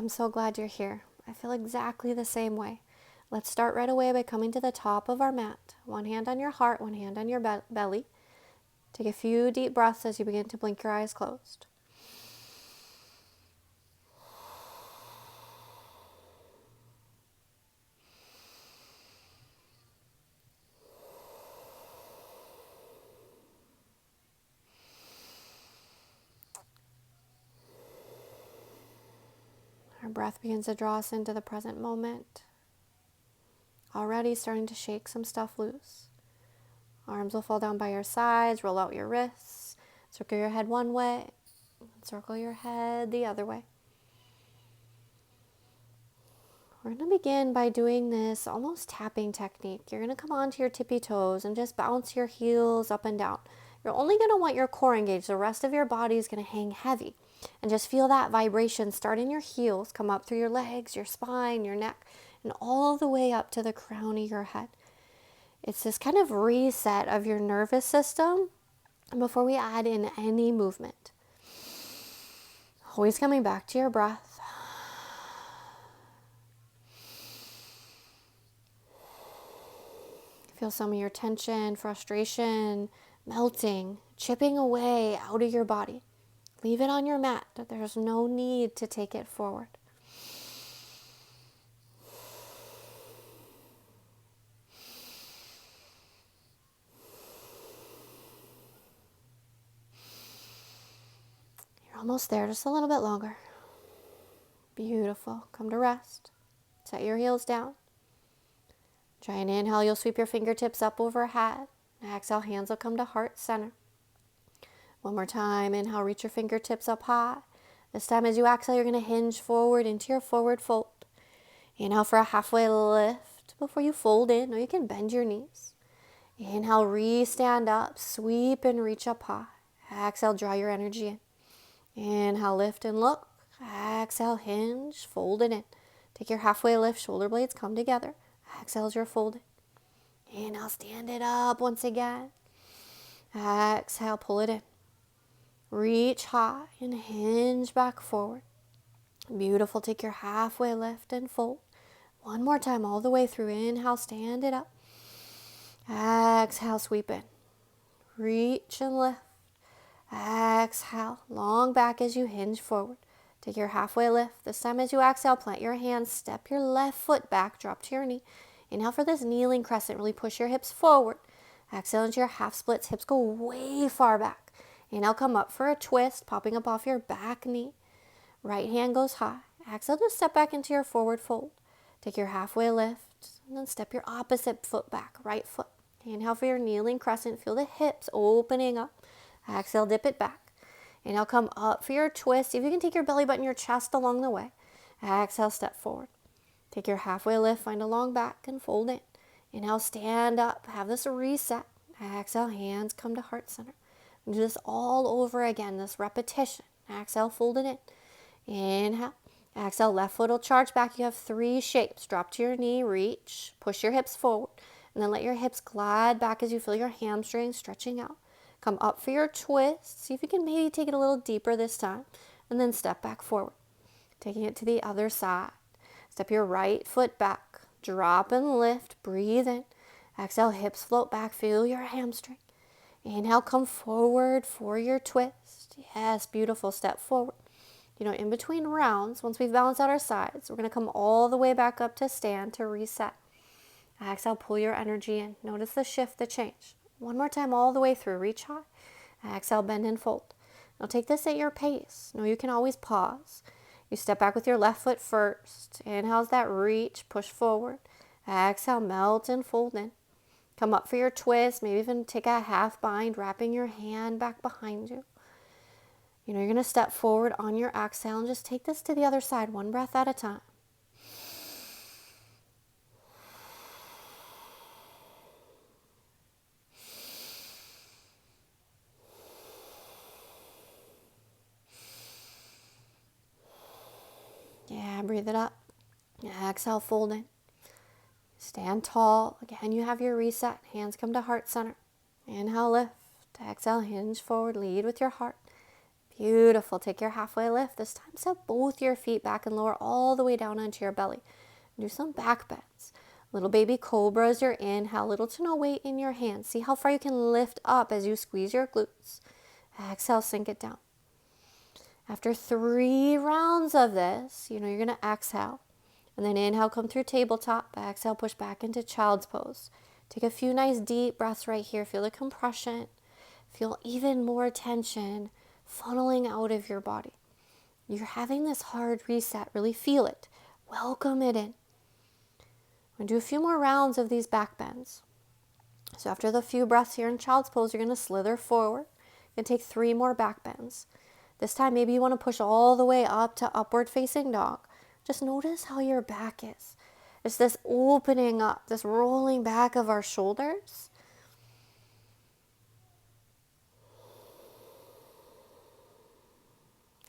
I'm so glad you're here. I feel exactly the same way. Let's start right away by coming to the top of our mat. One hand on your heart, one hand on your belly. Take a few deep breaths as you begin to blink your eyes closed. Our breath begins to draw us into the present moment. Already starting to shake some stuff loose. Arms will fall down by your sides, roll out your wrists, circle your head one way, circle your head the other way. We're going to begin by doing this almost tapping technique. You're going to come onto your tippy toes and just bounce your heels up and down. You're only going to want your core engaged. The rest of your body is going to hang heavy. And just feel that vibration start in your heels, come up through your legs, your spine, your neck, and all the way up to the crown of your head. It's this kind of reset of your nervous system before we add in any movement. Always coming back to your breath. Feel some of your tension, frustration, melting, chipping away out of your body. Leave it on your mat. There's no need to take it forward. You're almost there, just a little bit longer. Beautiful. Come to rest. Set your heels down. Try and inhale, you'll sweep your fingertips up overhead. Exhale, hands will come to heart center. One more time, inhale, reach your fingertips up high. This time as you exhale, you're going to hinge forward into your forward fold. Inhale for a halfway lift before you fold in, or you can bend your knees. Inhale, re-stand up, sweep and reach up high. Exhale, draw your energy in. Inhale, lift and look. Exhale, hinge, fold it in. Take your halfway lift, shoulder blades come together. Exhale as you're folded. Inhale, stand it up once again. Exhale, pull it in. Reach high and hinge back forward. Beautiful. Take your halfway lift and fold. One more time all the way through. Inhale, stand it up. Exhale, sweep in. Reach and lift. Exhale, long back as you hinge forward. Take your halfway lift. This time as you exhale, plant your hands, step your left foot back, drop to your knee. Inhale for this kneeling crescent. Really push your hips forward. Exhale into your half splits. Hips go way far back. Inhale, come up for a twist, popping up off your back knee. Right hand goes high. Exhale, just step back into your forward fold. Take your halfway lift, and then step your opposite foot back, right foot. Inhale for your kneeling crescent. Feel the hips opening up. Exhale, dip it back. Inhale, come up for your twist. See if you can take your belly button, your chest along the way. Exhale, step forward. Take your halfway lift, find a long back, and fold in. Inhale, stand up. Have this reset. Exhale, hands come to heart center. Do this all over again, this repetition. Exhale, fold it in. Inhale. Exhale, left foot will charge back. You have 3 shapes. Drop to your knee, reach, push your hips forward, and then let your hips glide back as you feel your hamstrings stretching out. Come up for your twist. See if you can maybe take it a little deeper this time, and then step back forward. Taking it to the other side. Step your right foot back. Drop and lift. Breathe in. Exhale, hips float back. Feel your hamstring. Inhale, come forward for your twist. Yes, beautiful. Step forward. In between rounds, once we've balanced out our sides, we're going to come all the way back up to stand to reset. Exhale, pull your energy in. Notice the shift, the change. One more time all the way through. Reach high. Exhale, bend and fold. Now take this at your pace. You can always pause. You step back with your left foot first. Inhale's that reach, push forward. Exhale, melt and fold in. Come up for your twist, maybe even take a half bind, wrapping your hand back behind you. You're going to step forward on your exhale and just take this to the other side, one breath at a time. Yeah, breathe it up. Exhale, fold in. Stand tall. Again, you have your reset. Hands come to heart center. Inhale, lift. Exhale, hinge forward. Lead with your heart. Beautiful. Take your halfway lift. This time, set both your feet back and lower all the way down onto your belly. Do some back bends. Little baby cobra as your inhale, little to no weight in your hands. See how far you can lift up as you squeeze your glutes. Exhale, sink it down. After 3 rounds of this, you're going to exhale. And then inhale, come through tabletop. Exhale, push back into child's pose. Take a few nice deep breaths right here. Feel the compression. Feel even more tension funneling out of your body. You're having this hard reset. Really feel it. Welcome it in. We're going to do a few more rounds of these back bends. So after the few breaths here in child's pose, you're going to slither forward. You're going to take 3 more back bends. This time, maybe you want to push all the way up to upward facing dog. Just notice how your back is. It's this opening up, this rolling back of our shoulders.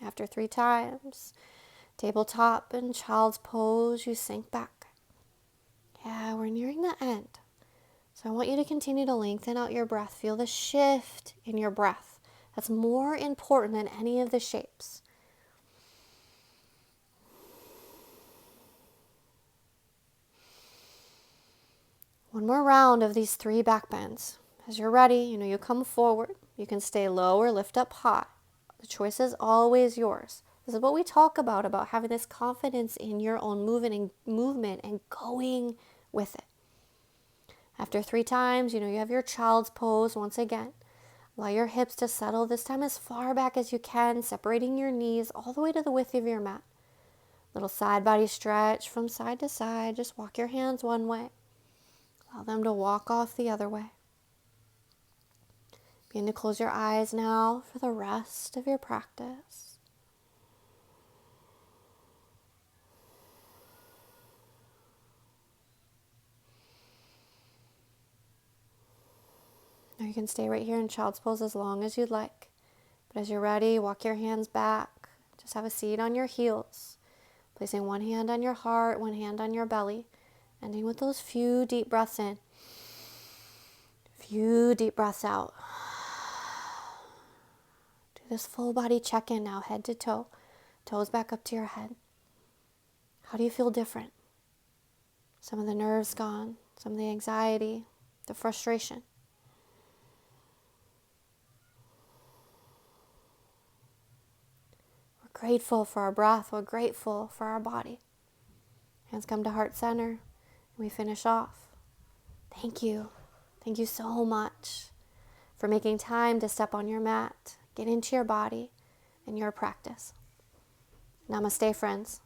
After 3 times, tabletop and child's pose, you sink back. Yeah, we're nearing the end. So I want you to continue to lengthen out your breath. Feel the shift in your breath. That's more important than any of the shapes. One more round of these 3 back bends. As you're ready, you come forward. You can stay low or lift up high. The choice is always yours. This is what we talk about having this confidence in your own movement and going with it. After 3 times, you have your child's pose once again. Allow your hips to settle, this time as far back as you can, separating your knees all the way to the width of your mat. Little side body stretch from side to side. Just walk your hands one way. Allow them to walk off the other way. Begin to close your eyes now for the rest of your practice. Now you can stay right here in child's pose as long as you'd like. But as you're ready, walk your hands back. Just have a seat on your heels. Placing one hand on your heart, one hand on your belly. Ending with those few deep breaths in. Few deep breaths out. Do this full body check-in now, head to toe. Toes back up to your head. How do you feel different? Some of the nerves gone, some of the anxiety, the frustration. We're grateful for our breath. We're grateful for our body. Hands come to heart center, and we finish off. Thank you. Thank you so much for making time to step on your mat, get into your body and your practice. Namaste, friends.